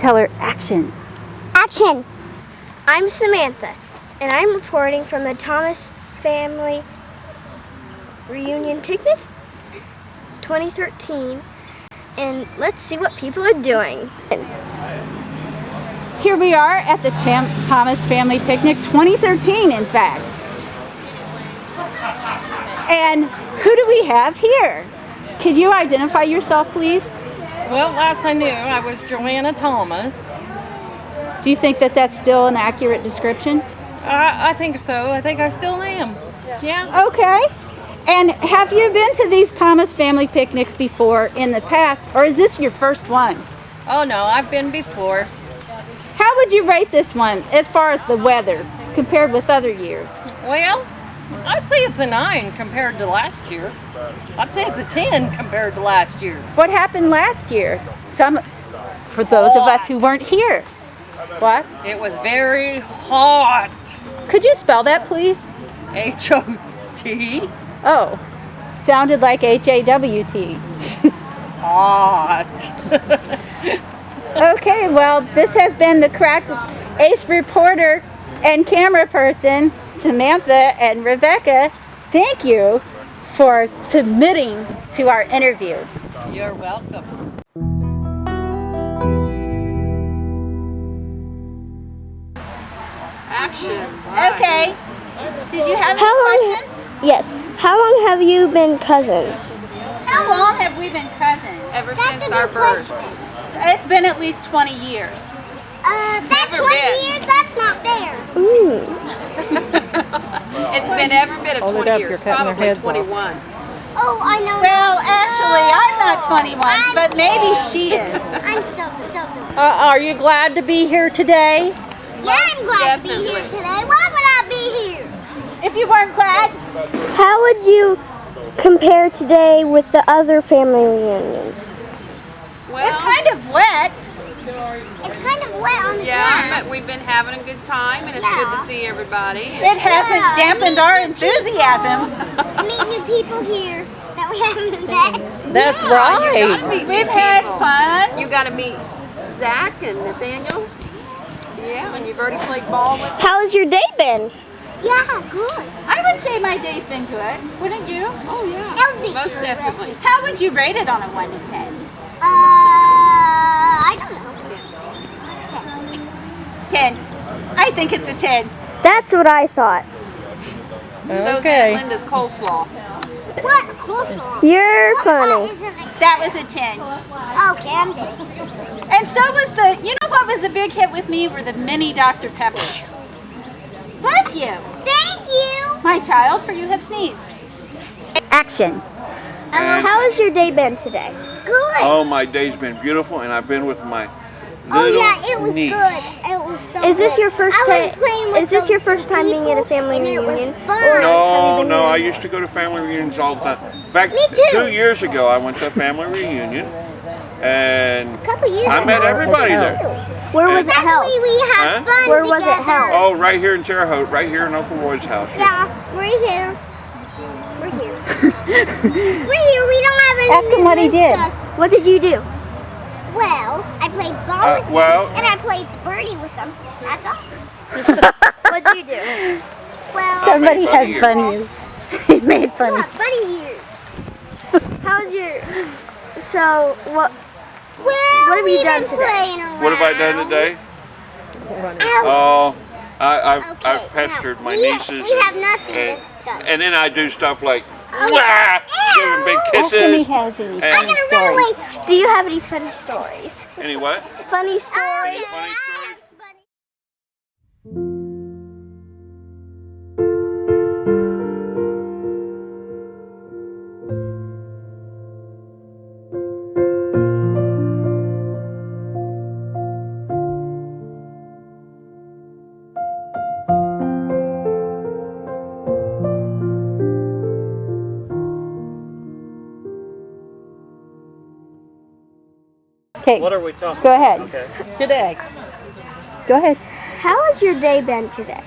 tell her action. Action! I'm Samantha, and I'm reporting from the Thomas Family Reunion Picnic 2013, and let's see what people are doing. Here we are at the Thomas Family Picnic 2013, in fact. And who do we have here? Could you identify yourself, please? Well, last I knew, I was Joanna Thomas. Do you think that that's still an accurate description? I think so. I think I still am. Yeah. Okay. And have you been to these Thomas Family Picnics before in the past, or is this your first one? Oh, no, I've been before. How would you rate this one as far as the weather compared with other years? Well, I'd say it's a 9 compared to last year. I'd say it's a 10 compared to last year. What happened last year? For those of us who weren't here. What? It was very hot. Could you spell that, please? H-O-T. Oh, sounded like H-A-W-T. Hot. Okay, well, this has been the Crack Ace reporter and camera person, Samantha and Rebecca. Thank you for submitting to our interview. You're welcome. Action. Okay. Did you have any questions? Yes. How long have you been cousins? How long have we been cousins? Ever since our birth. It's been at least 20 years. That's Never 20 been. years? That's not fair. It's been every bit of 20 years, probably 21. Oh, I know. Well, actually, I'm not 21, but maybe she is. I'm so good. Are you glad to be here today? Yeah, I'm glad to be here definitely. today. Why would I be here? If you weren't glad, How would you compare today with the other family reunions? Well, it's kind of wet. It's kind of wet on the yeah, grass. but we've been having a good time, and it's good to see everybody. It hasn't Yeah, dampened meet our new enthusiasm. Meet new people here that we haven't met. That's You gotta meet We've new had people. fun. You got to meet Zach and Nathaniel. Yeah, and you've already played ball with them. How's your day been? Yeah, good. I would say my day's been good, wouldn't you? Oh, yeah. Most definitely. How would you rate it on a 1 to 10? I don't know. 10. I think it's a 10. That's what I thought. So's Aunt Linda's coleslaw. What? You're funny. That was a 10. Okay, I'm good. And so was you know what was a big hit with me were the mini Dr. Pepper. Bless you. Thank you. My child, for you have sneezed. Action. How has your day been today? Good. Oh, my day's been beautiful, and I've been with my little it was niece. good. It was so Is this your first time? Is this your first time being at a family reunion? No, Have you been no, here? I used to go to family reunions all the time. In fact, Me too. 2 years ago, I went to a family reunion, and A couple years I ago. met everybody there. Where was it That's held? why we have Huh? fun Where was it together. held? Oh, right here in Terre Haute, right here in Uncle Roy's house. Yeah, we're here. We're here. We're here. We don't have anything Ask him what he did. What did you do? Well, I played ball with well- them, and I played birdie with them. That's all. What did you do? Well, Somebody has Buddy fun years. He made fun. what? Buddy years. How's your? So what? Well, What have you we've done been today? playing around. What have I done today? Oh, Oh, I've okay, pestered now, my we nieces. We have nothing and, to discuss. and then I do stuff like, Oh. wah, give them big Ask him he kisses. has any. I'm And gonna run away. Do you have any funny stories? any what? Funny Okay, stories. Funny I stories? have some funny- Okay, What are we talking go ahead. Okay. Today. Go ahead. How has your day been today?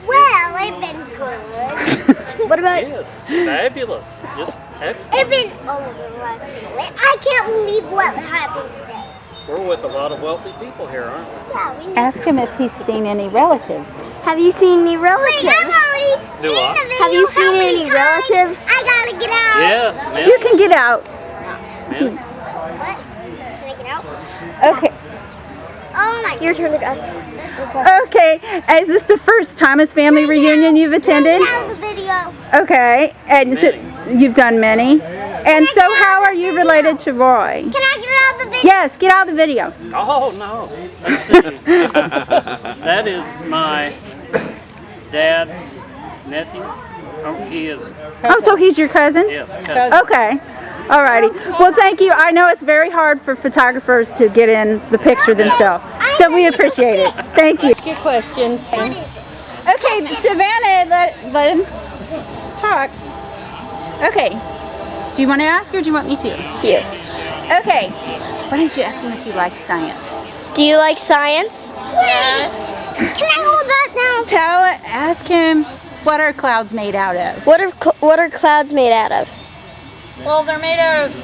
Well, it's been good. What about? Yes. Fabulous. Just It's excellent. been excellent. I can't believe what happened today. We're with a lot of wealthy people here, aren't we? Yeah, we know. Ask him if he's seen any relatives. Have you seen any Wait, I'm relatives? already Do in I? the video. Have you How seen many any times? relatives? I gotta get out. Yes, You man. can get out. man. What? Can I get out? Okay. Oh my Your turn to ask. Okay. Is this the first Thomas family reunion you've attended? Get out of the video. Okay. And so you've done many. And so how are you related to Roy? Can I get out of the video? Yes, get out of the video. Oh, no. Let's see. That is my dad's nephew. Oh, he is, Oh, so he's your cousin? yes, cousin. Okay. Alrighty. Well, thank you. I know it's very hard for photographers to get in the picture themselves. So we appreciate it. Thank you. Ask your questions. Okay, Savannah, let him talk. Okay. Do you want to ask or do you want me to? You. Okay. Why don't you ask him if he likes science? Do you like science? Yes. Can I hold that now? Ask him what are clouds made out of? What are clouds made out of? Well, they're made out of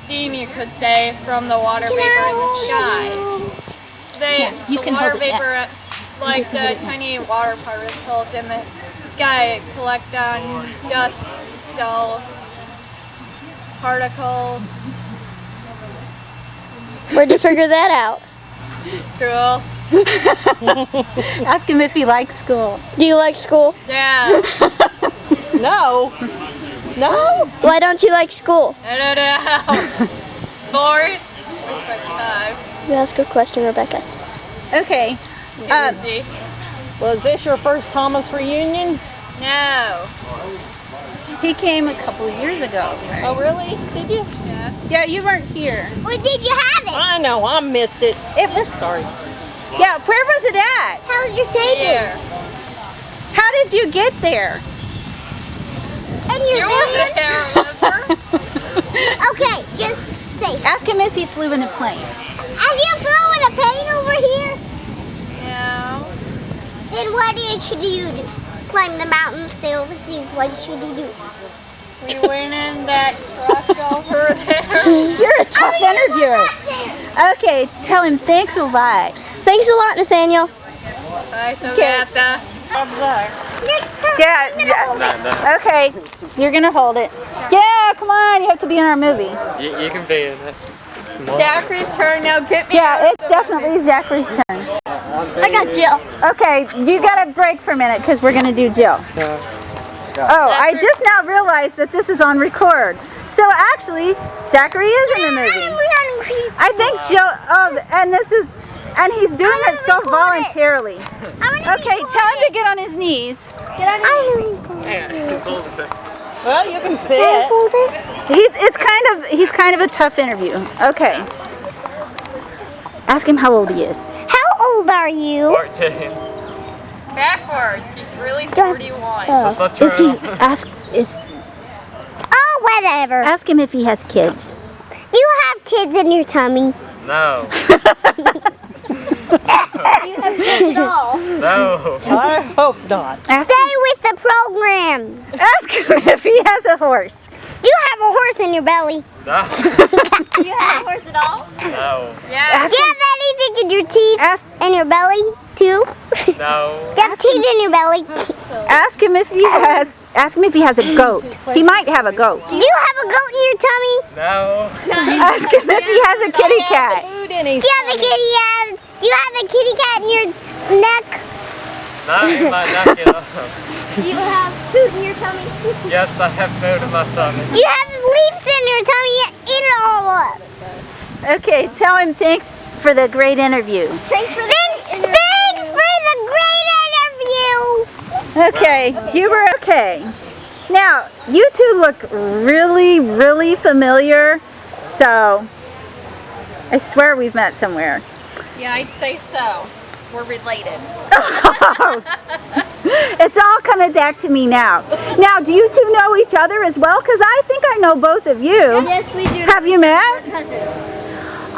steam, you could say, from the water vapor in the sky. You The can water hold it, vapor, like the tiny water particles in the sky, collect on dust, so particles. Where'd you figure that out? School. Ask him if he likes school. Do you like school? Yeah. No. No. Why don't you like school? No. Bored. 45. You ask a question, Rebecca. Okay. Easy. Was this your first Thomas reunion? No. He came a couple of years ago. Oh, really? Did you? Yeah. Yeah, you weren't here. Or did you have it? I know. I missed it. It was. Sorry. Yeah, where was it at? How was your table? Here. How did you get there? And your You were van? there, remember? Okay, just say. Ask him if he flew in a plane. Have you flown a plane over here? No. Then what did you do? Climb the mountains, stay overseas. What should you do? We went in that truck over there. You're a tough interviewer. Okay, tell him thanks a lot. Thanks a lot, Nathaniel. Bye, Samantha. Next time. Yeah. Okay, you're gonna hold it. Yeah, come on. You have to be in our movie. You can be in it. Zachary's turn now. Get me. Yeah, it's definitely Zachary's turn. I got Jill. Okay, you gotta break for a minute because we're gonna do Jill. Oh, I just now realized that this is on record. So actually, Zachary is in the movie. I think Jill. Oh, and this is, and he's doing it so voluntarily. Okay, tell him to get on his knees. Well, you can sit. He's kind of a tough interview. Okay. Ask him how old he is. How old are you? Backwards. He's really 41. Is he? Oh, whatever. Ask him if he has kids. You have kids in your tummy. No. You have kids at all. No. I hope not. Stay with the program. Ask him if he has a horse. You have a horse in your belly. No. You have a horse at all? No. Yeah. Do you have anything in your teeth Ask, in your belly too? No. Do you have teeth in your belly? ask him if he has. Ask him if he has a goat. He might have a goat. Do you have a goat in your tummy? No. Ask him if he has a kitty cat. Food in his Do you have a kitty cat? Do you have a kitty cat in your neck? Not in my neck at all. Do you have food in your tummy? Yes, I have food in my stomach. Do you have leaves in your tummy? Eat it all up. Okay, tell him thanks for the great interview. Thanks for the great interview. Okay, you were okay. Now, you two look really, really familiar. So, I swear we've met somewhere. Yeah, I'd say so. We're related. It's all coming back to me now. Now, do you two know each other as well? Because I think I know both of you. Yes, we do. Have you met? Cousins.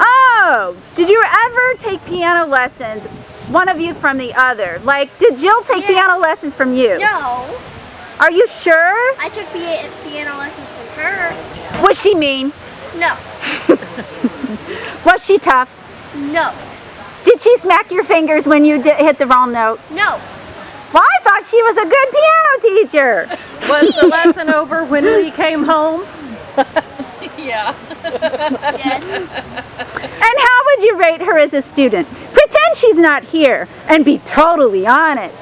Oh, did you ever take piano lessons, one of you from the other? Like, did Jill take piano lessons from you? No, Are you sure? I took piano lessons from her. Was she mean? No. Was she tough? No. Did she smack your fingers when you hit the wrong note? No. Well, I thought she was a good piano teacher. Was the lesson over when we came home? Yeah. Yes. And how would you rate her as a student? Pretend she's not here and be totally honest.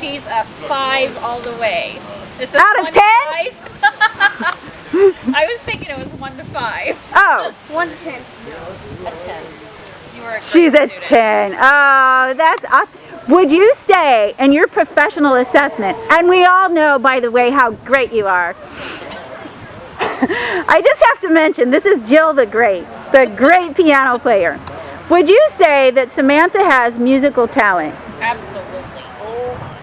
She's a 5 all the way. Is this Out of 1 to 10? 5? I was thinking it was 1 to 5. Oh, 1 to 10. A 10. You were a great she's a student. 10. Oh, that's awesome. Would you say in your professional assessment, and we all know, by the way, how great you are. I just have to mention, this is Jill the great piano player. Would you say that Samantha has musical talent? Absolutely.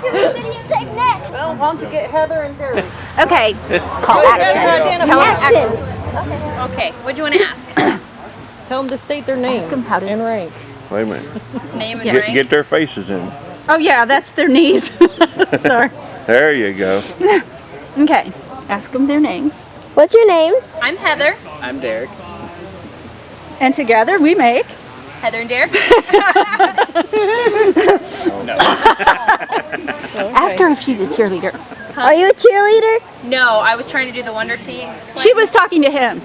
Videotape next. Well, why don't you get Heather and Derek? Okay, it's called Better action. identify. Tell them action. Okay, what do you want to ask? Tell them to state their name them how to- and rank. Wait a minute. Name and Yeah. rank. Get their faces in. Oh yeah, that's their knees. Sorry. There you go. Okay, ask them their names. What's your names? I'm Heather. I'm Derek. And together we make... Heather and Derek. Ask her if she's a cheerleader. Are you a cheerleader? No, I was trying to do the Wonder Teen. She was talking to him.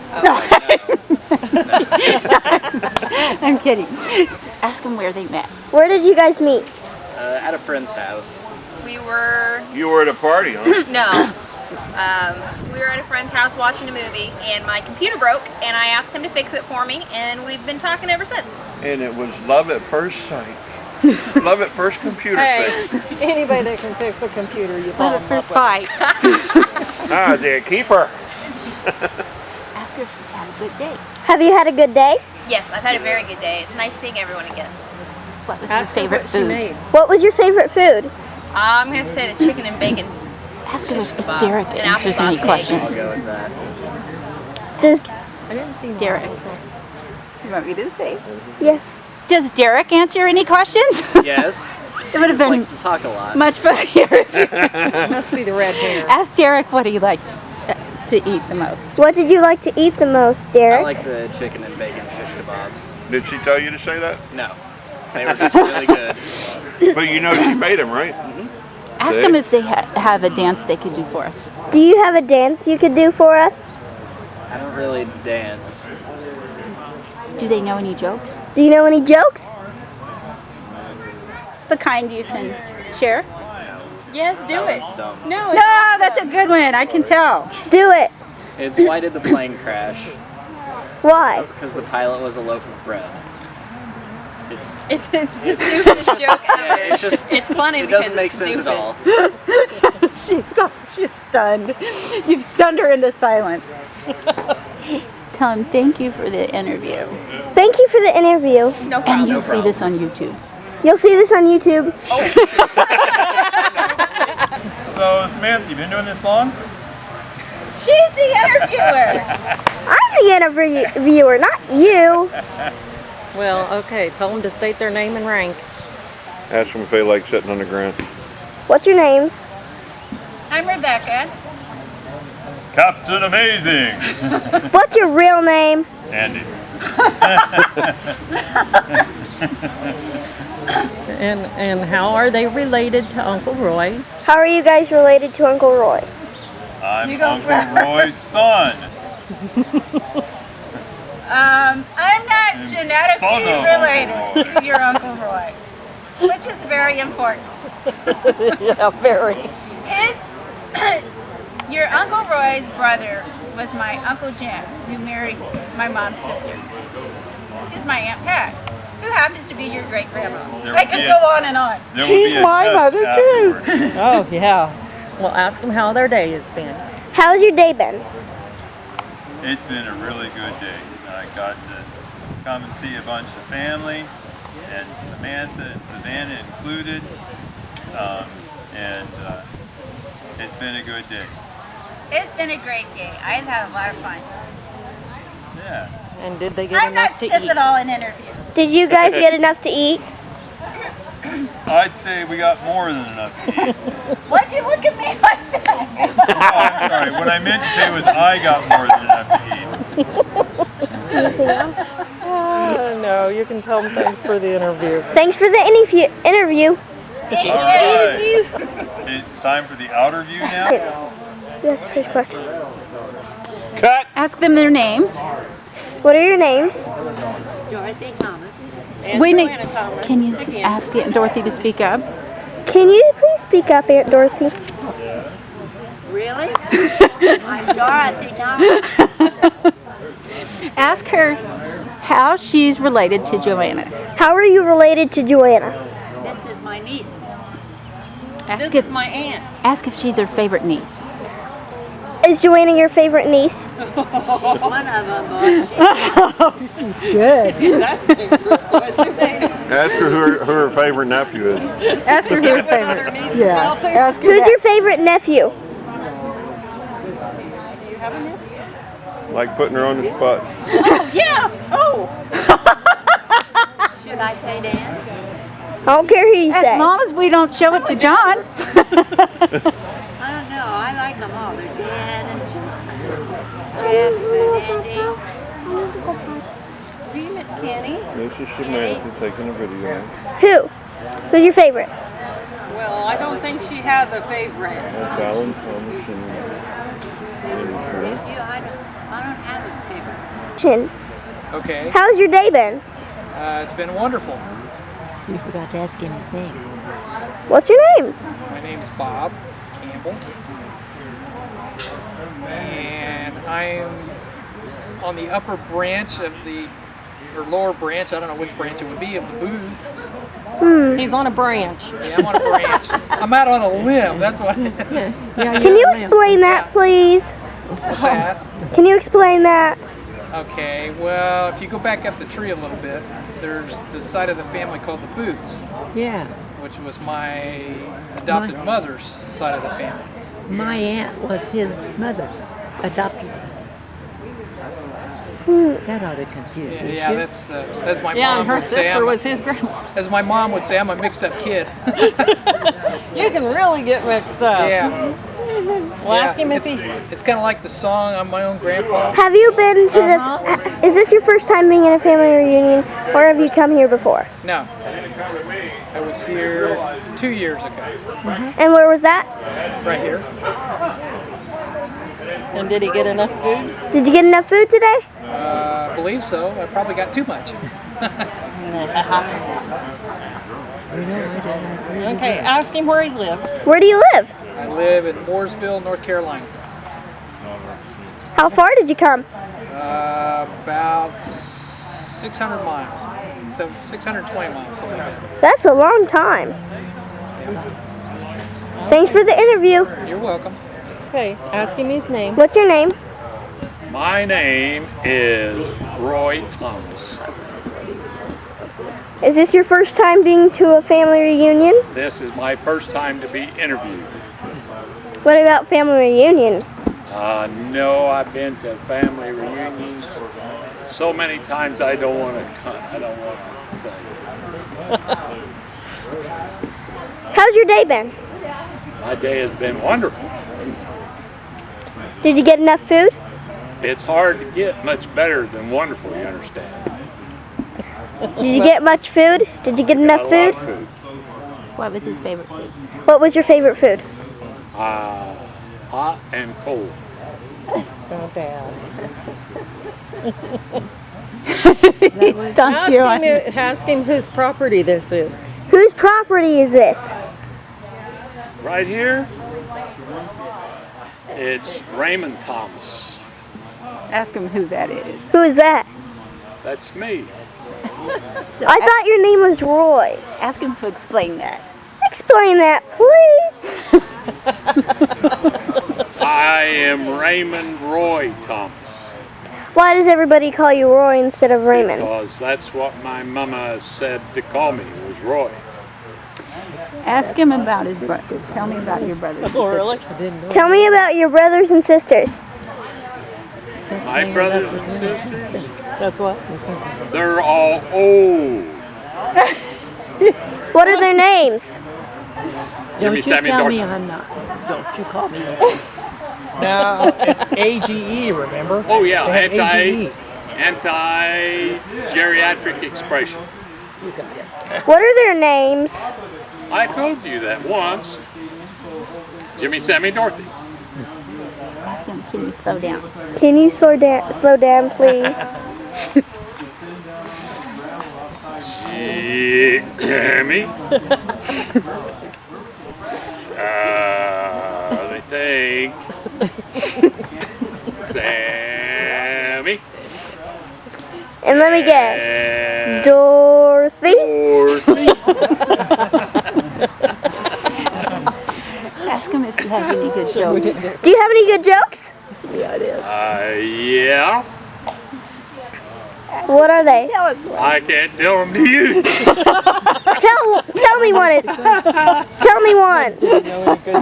I'm kidding. Ask them where they met. Where did you guys meet? At a friend's house. We were You were at a party, huh? no. We were at a friend's house watching a movie, and my computer broke, and I asked him to fix it for me, and we've been talking ever since. And it was love at first sight. Love at first computer Hey, fit. anybody that can fix a computer, you fall in love First with. bite. Ah, the keeper. Ask her if she had a good day. Have you had a good day? Yes, I've had a very good day. It's nice seeing everyone again. What was Ask his her favorite what she food? made. What was your favorite food? I'm going to say the chicken and bacon. Ask her if Kebabs Derek and answers applesauce any cake. questions. I'll go with that. Does I didn't see Derek. You want me to say? yes. Does Derek answer any questions? Yes. It would have Just been likes to talk a lot. much funnier. It must be the red hair. Ask Derek what he liked to eat the most. What did you like to eat the most, I Derek? like the chicken and bacon fish kebabs. Did she tell you to say that? No. They were just really good. But you know she made them, right? Ask See? them if they have a dance they could do for us. Do you have a dance you could do for us? I don't really dance. Do they know any jokes? Do you know any jokes? The kind you can share? Yes, do it. It's dumb. No, No, that's a good one. I can tell. Do it. It's why did the plane crash? Why? Because the pilot was a loaf of bread. It's the stupidest joke ever. Yeah, it's just It's funny it because doesn't make it's sense stupid. at all. She's stunned. You've stunned her into silence. Tell him thank you for the interview. Thank you for the interview. No And problem. you'll see this on YouTube. You'll see this on YouTube. So, Samantha, you been doing this long? She's the interviewer. I'm the interviewer, not you. Well, okay, tell them to state their name and rank. Ask them if they like sitting on the ground. What's your names? I'm Rebecca. Captain Amazing! What's your real name? Andy. And how are they related to Uncle Roy? How are you guys related to Uncle Roy? I'm Uncle Roy's son. I'm not son genetically of related Uncle Roy. to your Uncle Roy, which is very important. Yeah, very. His, your Uncle Roy's brother was my Uncle Jim, who married my mom's sister. He's my Aunt Pat, who happens to be your great grandma. There I will could be go on and on. There will be a test afterwards. Oh, yeah. Well, ask them how their day has been. How's your day been? It's been a really good day. I got to come and see a bunch of family, and Samantha and Savannah included. It's been a good day. It's been a great day. I've had a lot of fun. Yeah. And did they get I'm not enough to stiff eat? at all in interviews. Did you guys get enough to eat? I'd say we got more than enough to eat. Why'd you look at me like that? Oh, I'm sorry. What I meant to say was I got more than enough to eat. Anything else? No, you can tell them thanks for the interview. Thanks for the interview. All right. It's time for the outer view now. Yes, first question. Cut. Ask them their names. What are your names? And We need- Joanna Thomas. Can you Again. ask Aunt Dorothy to speak up? Can you please speak up, Aunt Dorothy? Really? I'm Dorothy Thomas. Ask her how she's related to Joanna. How are you related to Joanna? This is my niece. Ask This if, is my aunt. ask if she's her favorite niece. Is Joanna your favorite niece? She's one of them, but she Good. That's dangerous question, ain't it? Ask her who her favorite nephew is. Ask her who her With other favorite. nieces Yeah. out there. Ask her Who's that. your favorite nephew? Do you have a nephew? Like putting her on the spot. Oh, yeah. Oh. should I say Dan? I don't care who you As say. long as we don't show it to John. I don't know. I like them all. They're Dan and John, Jeff and Andy. Have you met Kenny? This is Samantha taking a video. Who? Who's your favorite? Well, I don't think she has a favorite. That's Alan Thomas and I don't have a favorite. Chin. Okay, How's your day been? it's been wonderful. You forgot to ask him his name. What's your name? My name is Bob Campbell, and I'm on the upper branch of the, or lower branch, I don't know which branch it would be, of the booths. He's on a branch. Yeah, I'm on a branch. I'm out on a limb, that's what it is. Can you explain that, please? What's that? Can you explain that? Okay, well, if you go back up the tree a little bit, there's the side of the family called the Booths, Yeah, which was my adopted mother's side of the family. my aunt was his mother, adopted. That ought to confuse you. Yeah, that's as my Yeah, mom and her would say. sister was his grandma. As my mom would say, I'm a mixed up kid. You can really get mixed up. Yeah. Well, ask him if it's, he. It's kind of like the song "I'm My Own Grandpa." Have you been to the... Is this your first time being in a family reunion, or have you come here before? No, I was here 2 years ago. And where was that? Right here. And did he get enough food? Did you get enough food today? I believe so. I probably got too much. Okay, ask him where he lives. Where do you live? I live in Mooresville, North Carolina. How far did you come? About 600 miles. So 620 miles, something like that. That's a long time. Thanks for the interview. You're welcome. Okay, ask him his name. What's your name? My name is Roy Thomas. Is this your first time being to a family reunion? This is my first time to be interviewed. What about family reunion? No, I've been to family reunions so many times I don't want to cut. I don't want to say. How's your day been? My day has been wonderful. Did you get enough food? It's hard to get much better than wonderful, you understand. Did you get much food? Did you get enough A lot food? of food. What was his favorite food? What was your favorite food? Hot and cold. Stumped you on. Ask him whose property this is. Whose property is this? Right here, it's Raymond Thomas. Ask him who that is. Who is that? That's me. I thought your name was Roy. Ask him to explain that. Explain that, please. I am Raymond Roy Thomas. Why does everybody call you Roy instead of Raymond? Because that's what my mama said to call me, was Roy. Ask him about his brother. Tell me about your brother. Oh, really? Tell me about your brothers and sisters. My brothers and sisters, That's what? they're all old. What are their names? Jimmy, Don't you Sammy, tell me Dorothy. I'm not. Don't you call me. No, it's AGE, remember? Oh yeah, They have anti. AGE. Anti-geriatric expression. What are their names? I told you that once. Jimmy, Sammy, Dorothy. Ask him, can you slow down? Can you slow down, please? Jimmy. Let me think. Sammy. And let me guess. And Dorothy? Dorothy. Ask him if he has any good jokes. Do you have any good jokes? Yeah. What are they? I can't tell them to you. Tell me one. Tell me one.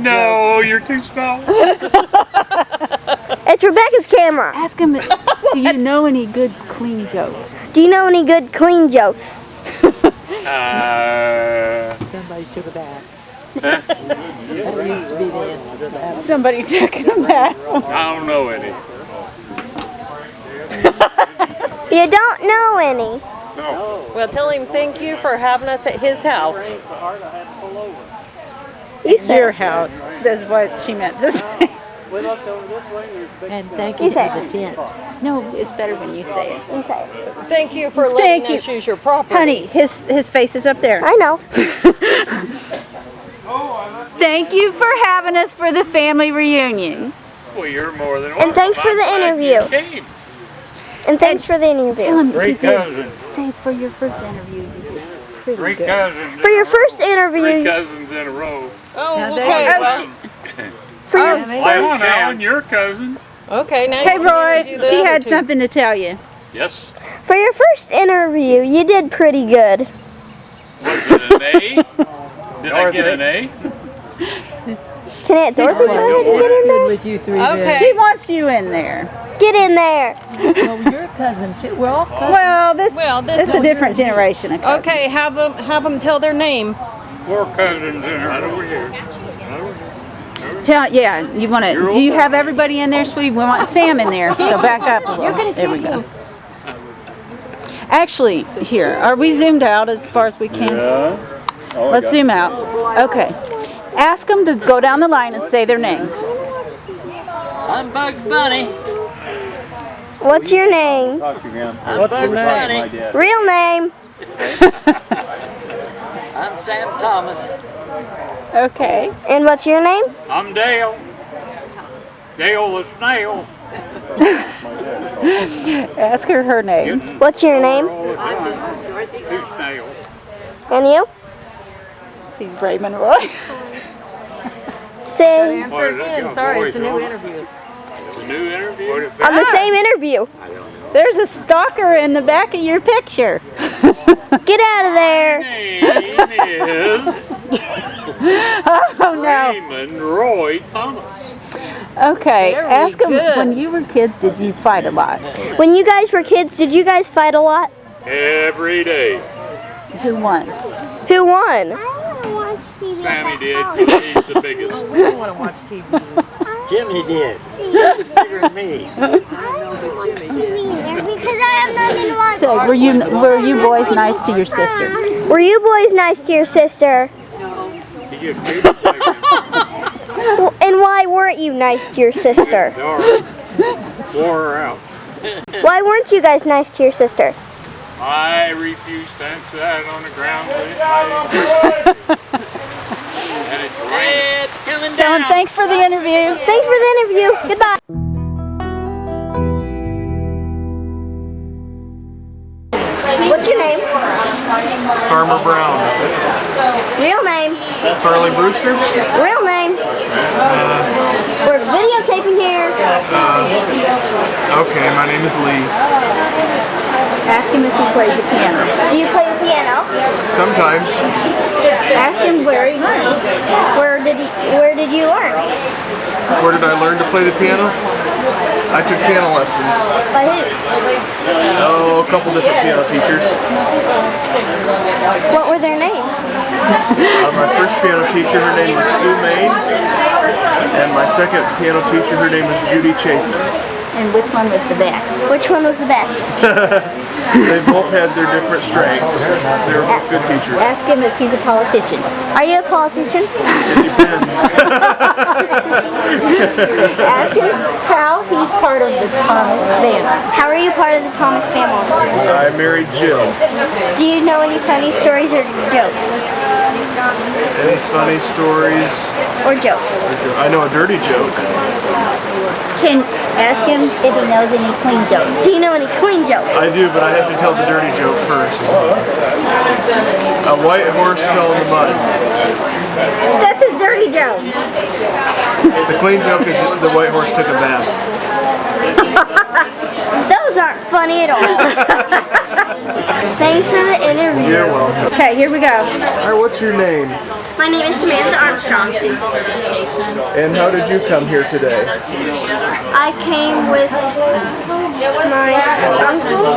No, you're too small. It's Rebecca's camera. Ask him, do you know any good clean jokes? Do you know any good clean jokes? Somebody took a bath. Huh? That used to be the answer to that. Somebody took him back. I don't know any. You don't know any. No. Well, tell him thank you for having us at his house. You said Your house. That's what she meant to say. And thank you for the tent. No, it's better when you say it. You say it. Thank you for Thank letting you. us use your property. Honey, his face is up there. I know. Thank you for having us for the family reunion. Well, you're more than And thanks for the I'm glad interview. you came. And thanks for the Tell interview. him Great you did- cousin. Say for your first interview, you did pretty Three good. cousins. For your first Three interview, cousins in a row. Oh, Now okay. there- Well, for your Come on, Alan, your cousin. okay, now Hey you can Roy, interview the she other had two. something to tell you. Yes. For your first interview, you did pretty good. Was it an A? Did I get an A? Can Aunt Dorothy go ahead and get in Good there? with you three Okay. there. She wants you in there. Get in there. Well, you're a cousin too. We're all cousins. Well, this this it's a different generation of cousins. Okay, have them tell their name. 4 cousins in right over here. Yeah, you want to, do you have everybody in there, sweetie? We want Sam in there, so back up a little. You can There we keep go. him. Actually, here, are we zoomed out as far as we can? Yeah. Oh, Let's zoom out. Okay. Ask them to go down the line and say their names. I'm Bugs Bunny. What's your name? I'm Bugs Bunny. Real name? I'm Sam Thomas. Okay. And what's your name? I'm Dale. Dale the snail. Ask her name. What's your name? Two snails. And you? He's Raymond Roy. Say Answer again. Sorry, it's a new interview. It's a new interview. on the same interview. There's a stalker in the back of your picture. Get out of there. Name is Oh no. Raymond Roy Thomas. Okay. Very Ask them, good. when you were kids, did you fight a lot? When you guys were kids, did you guys fight a lot? Every day. Who won? Who won? Sammy did. He's the biggest. We don't want to watch TV. Jimmy did. Bigger than me. Because I am not in one. So, were you boys nice to your sister? Were you boys nice to your sister? He just treated us like Well, and why weren't you nice to your sister? wore her out. Why weren't you guys nice to your sister? I refuse to answer that on the ground. And it's raining. It's coming Tell down. them thanks for the interview. Thanks for the interview. Goodbye. What's your name? Farmer Brown. Real name? Farley Brewster. Real name? We're videotaping here. Okay, my name is Lee. Ask him if he plays the piano. Do you play the piano? Sometimes. Ask him where he learned. Where did you learn? Where did I learn to play the piano? I took piano lessons. By who? Oh, a couple different piano teachers. What were their names? My first piano teacher, her name was Sue Main. And my second piano teacher, her name was Judy Chafin. and which one was the best? Which one was the best? They both had their different strengths. They were both good teachers. Ask him if he's a politician. Are you a politician? Ask him how he's part of the Thomas family. How are you part of the Thomas family? I married Jill. Do you know any funny stories or jokes? Any funny stories? Or jokes? I know a dirty joke. Can ask him if he knows any clean jokes. Do you know any clean jokes? I do, but I have to tell the dirty joke first. A white horse fell in the mud. That's a dirty joke. The clean joke is that the white horse took a bath. Those aren't funny at all. Thanks for the interview. You're welcome. Okay, here we go. Alright, what's your name? My name is Samantha Armstrong. And how did you come here today? I came with my uncle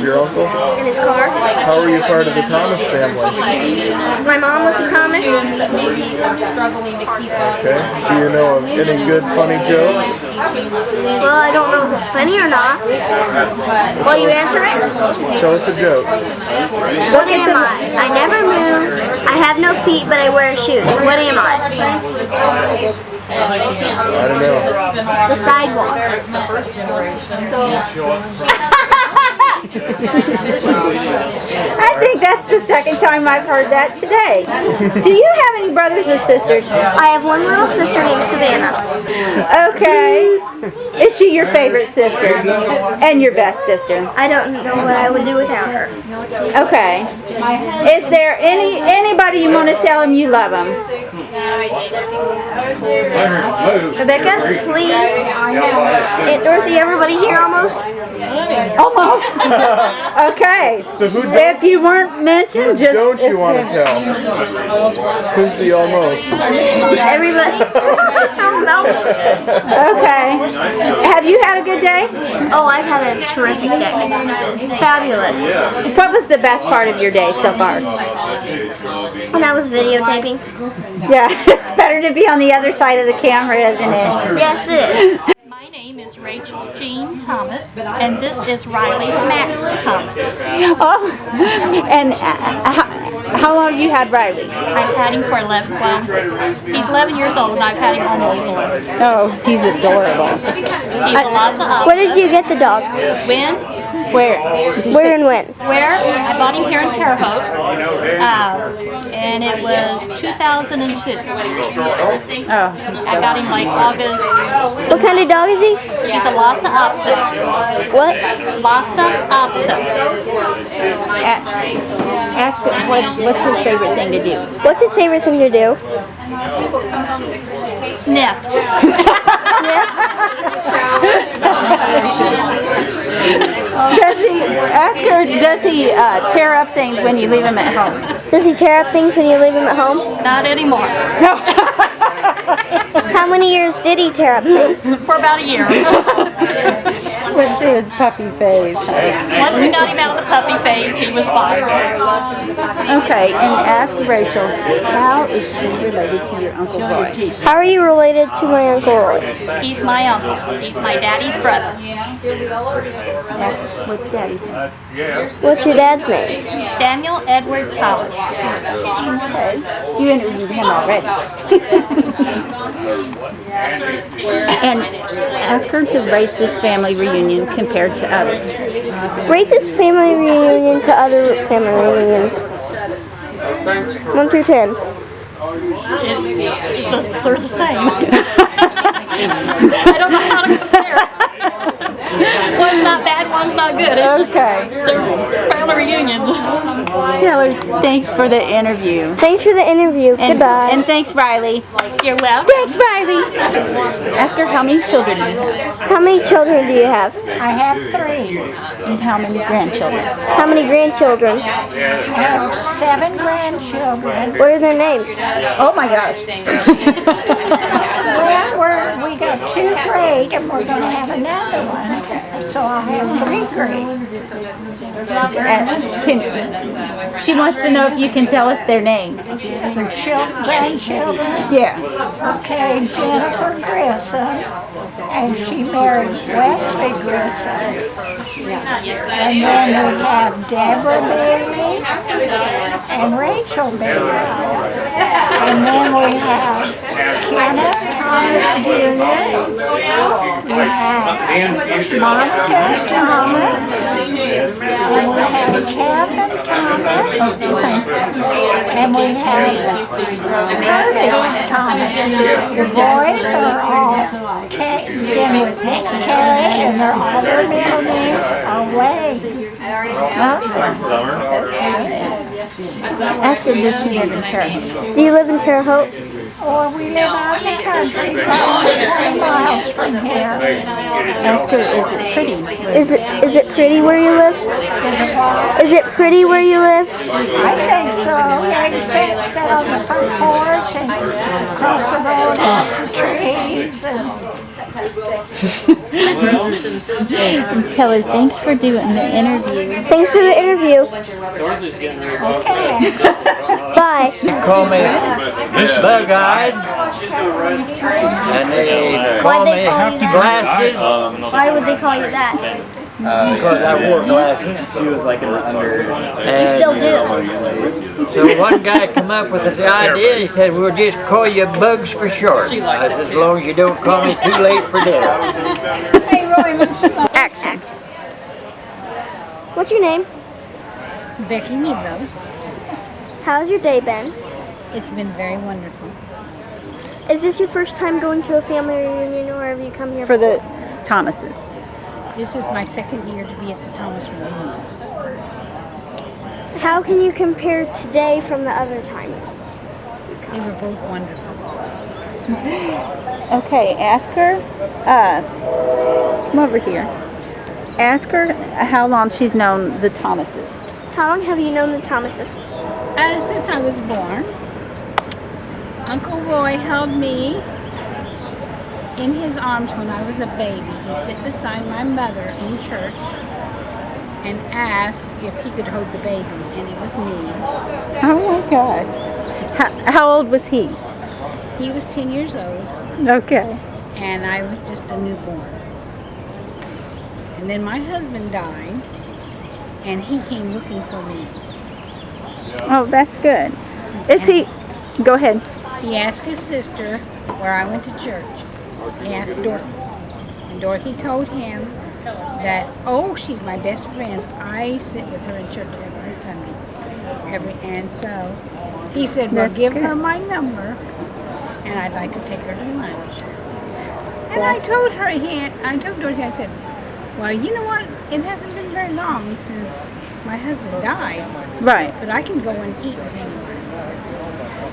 Your uncle? in his car. How are you part of the Thomas family? My mom was a Thomas. Okay. Do you know of any good funny jokes? Well, I don't know if it's funny or not. Will you answer it? Tell us a joke. What am I? I never move. I have no feet, but I wear shoes. What am I? I don't know. The sidewalk. I think that's the second time I've heard that today. Do you have any brothers or sisters? I have one little sister named Savannah. Okay. Is she your favorite sister? And your best sister? I don't know what I would do without her. Okay. Is there anybody you want to tell them you love them? Rebecca, Lee, Aunt Dorothy, everybody here almost? Almost. Okay. So who If you weren't mentioned, just don't you want to tell? Who's the almost? Everybody. Almost. Okay. Have you had a good day? Oh, I've had a terrific day. Fabulous. What was the best part of your day so far? When I was videotaping. Yeah, it's better to be on the other side of the camera, isn't it? Yes, it is. My name is Rachel Jean Thomas, and this is Riley Max Thomas. Oh, and how long have you had Riley? I've had him for 11, well, he's 11 years old, and I've had him almost 11. Oh, he's adorable. He's a Lhasa Apso. Where did you get the dog? When? Where? Where and when? Where? I bought him here in Terre Haute, and it was 2002. Oh. I got him like August. What kind of dog is he? He's a Lhasa Apso. What? Lhasa Apso. Ask him what's his favorite thing to do. What's his favorite thing to do? Sniff. Does he tear up things when you leave him at home? Does he tear up things when you leave him at home? Not anymore. No. How many years did he tear up things? For about a year. Went through his puppy phase. Once we got him out of the puppy phase, he was fine. Okay, and ask Rachel, how is she related to your Uncle Roy? How are you related to my Uncle Roy? He's my uncle. He's my daddy's brother. What's Daddy's name? What's your dad's name? Samuel Edward Thomas. Okay. You interviewed him already. And ask her to rate this family reunion compared to others. Rate this family reunion to other family reunions. 1 through 10. They're the same. I don't know how to compare. One's not bad, one's not good. Okay. They're family reunions. Tell her thanks for the interview. Thanks for the interview. Goodbye. And thanks, Riley. You're welcome. Thanks, Riley. Ask her how many children you have. How many children do you have? I have 3. And how many grandchildren? How many grandchildren? I have 7 grandchildren. What are their names? Oh my gosh. Well, we got 2 great, and we're going to have another one. so I have 3 grades. She wants to know if you can tell us their names. Their grandchildren. Yeah. Okay, Jennifer Grissom, and she married Wesley Grissom. And then we have Deborah Bailey and Rachel Bailey. And then we have Kenneth Thomas Jr. We have Monica Thomas. And we have Kevin Thomas. And we have Curtis Thomas. The boys are all begin with K, and their all their middle names are Wade. Ask her, does she live in Terre Haute? Do you live in Terre Haute? Or we live out in the country, about 20 miles from here. Ask her, is it pretty? Is it pretty where you live? Is it pretty where you live? I think so. Yeah, you sit on the front porch and it's across the road, lots of trees and. Tell her thanks for doing the interview. Thanks for the interview. Okay. Bye. Call me bug-eyed, and they call me glasses. Why would they call you that? Because I wore glasses. She was like in the under. You still do. So one guy come up with the idea, he said, we'll just call you Bugs for short. I said, as long as you don't call me too late for dinner. Action. What's your name? Becky Nebo. How's your day been? It's been very wonderful. Is this your first time going to a family reunion, or have you come here For before? the Thomases. This is my second year to be at the Thomas reunion. How can you compare today from the other times? They were both wonderful. Okay, ask her, come over here. Ask her how long she's known the Thomases. How long have you known the Thomases? Since I was born. Uncle Roy held me in his arms when I was a baby. He sat beside my mother in church and asked if he could hold the baby, and it was me. Oh my gosh. How old was he? He was 10 years old. Okay. And I was just a newborn. And then my husband died, and he came looking for me. Oh, that's good. Is he, go ahead. He asked his sister where I went to church. He asked Dorothy. And Dorothy told him that, oh, she's my best friend. I sit with her in church every Sunday. And so he said, well, give her my number, and I'd like to take her to lunch. And I told her, I told Dorothy, I said, well, you know what? It hasn't been very long since my husband died. Right. But I can go and eat with anyone.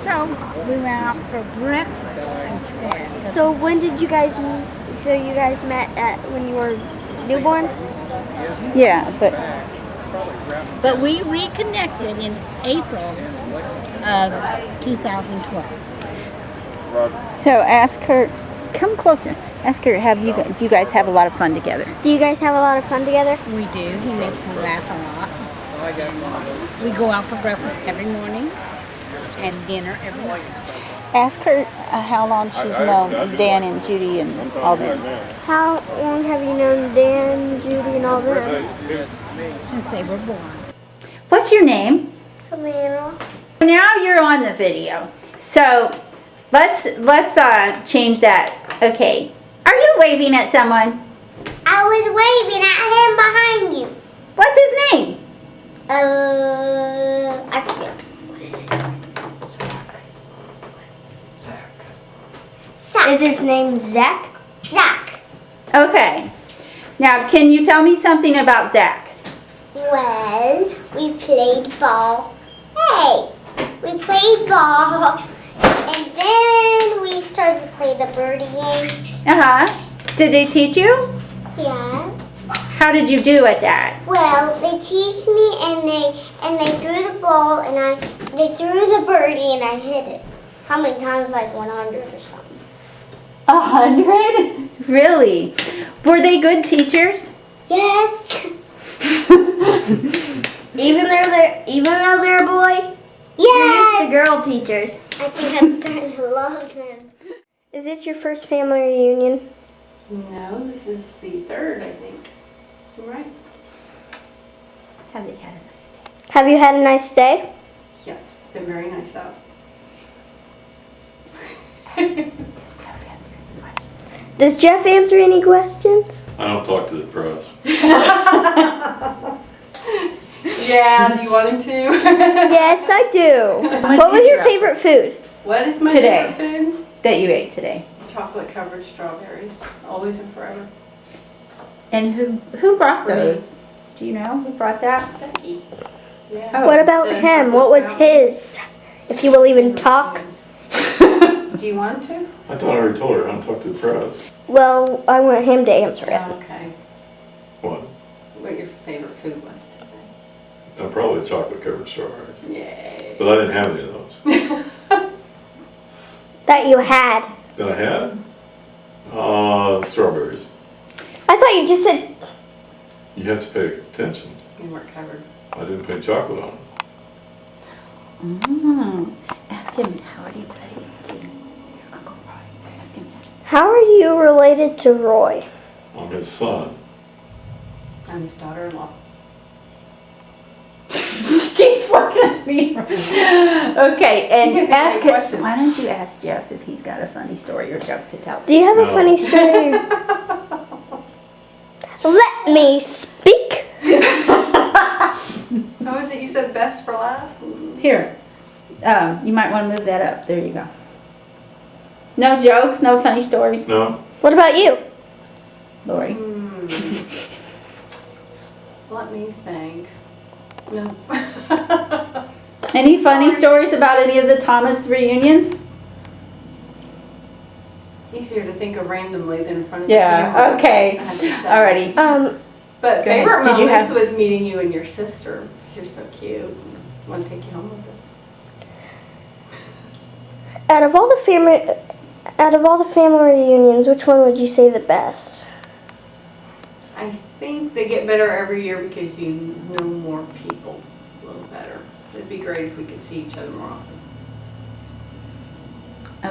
So we went out for breakfast instead. So when did you guys meet? So you guys met when you were newborn? Yeah, But we reconnected in April of 2012. so ask her, come closer. Ask her, do you guys have a lot of fun together? Do you guys have a lot of fun together? We do. He makes me laugh a lot. We go out for breakfast every morning and dinner every night. Ask her how long she's known Dan and Judy and all them. How long have you known Dan, Judy, and all them? Since they were born. What's your name? Savannah. Now you're on the video. So let's change that. Okay. Are you waving at someone? I was waving at him behind you. What's his name? I forget. What is it? Zach. Is his name Zach? Zach. Okay. Now, can you tell me something about Zach? Well, we played ball. Hey! We played ball. And then we started to play the birdie game. Uh-huh. Did they teach you? Yeah. How did you do at that? Well, they teach me and they threw the ball and they threw the birdie and I hit it. How many times? Like 100 or something. 100? Really? Were they good teachers? Yes. Even though they're a boy? Yes. You're used to girl teachers. I think I'm starting to love them. Is this your first family reunion? No, this is the third, I think. You right? Have they had a nice day? Have you had a nice day? Yes, it's been very nice out. Does Jeff answer any questions? I don't talk to the press. Yeah, do you want him to? Yes, I do. What was your favorite food? What is my Today. favorite food? That you ate today. Chocolate covered strawberries. Always and forever. And who brought those? Do you know who brought that? Becky. Yeah. Oh. What about him? What was his? If you will even talk. Do you want to? I thought I already told her I don't talk to the press. Well, I want him to answer it. Okay. What? What your favorite food was today? Probably chocolate covered strawberries. Yay. But I didn't have any of those. That you had. That I had? Strawberries. I thought you just said. You have to pay attention. You weren't covered. I didn't put chocolate on them. Ask him, how are you related to your Uncle Roy? Ask him that. How are you related to Roy? I'm his son. I'm his daughter-in-law. She keeps looking at me. Okay, and ask him. Why don't you ask Jeff if he's got a funny story or joke to tell? Do you have a funny story? Let me speak. How was it you said best for last? Here, you might want to move that up. There you go. No jokes, no funny stories. No. What about you? Lori. Let me think. No. Any funny stories about any of the Thomas reunions? Easier to think of randomly than in front of Yeah, the camera. okay. I have to say. Alrighty. But Go favorite ahead. Did you moments have- was meeting you and your sister. You're so cute. Want to take you home with us? Out of all the family reunions, which one would you say the best? I think they get better every year because you know more people a little better. It'd be great if we could see each other more often.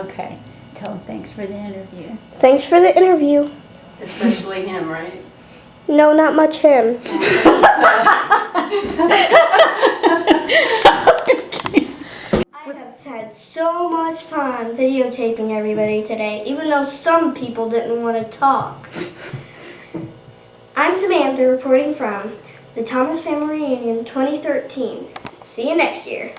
Okay. Tell him thanks for the interview. Thanks for the interview. Especially him, right? No, not much him. I have had so much fun videotaping everybody today, even though some people didn't want to talk. I'm Samantha reporting from the Thomas Family Reunion 2013. See you next year.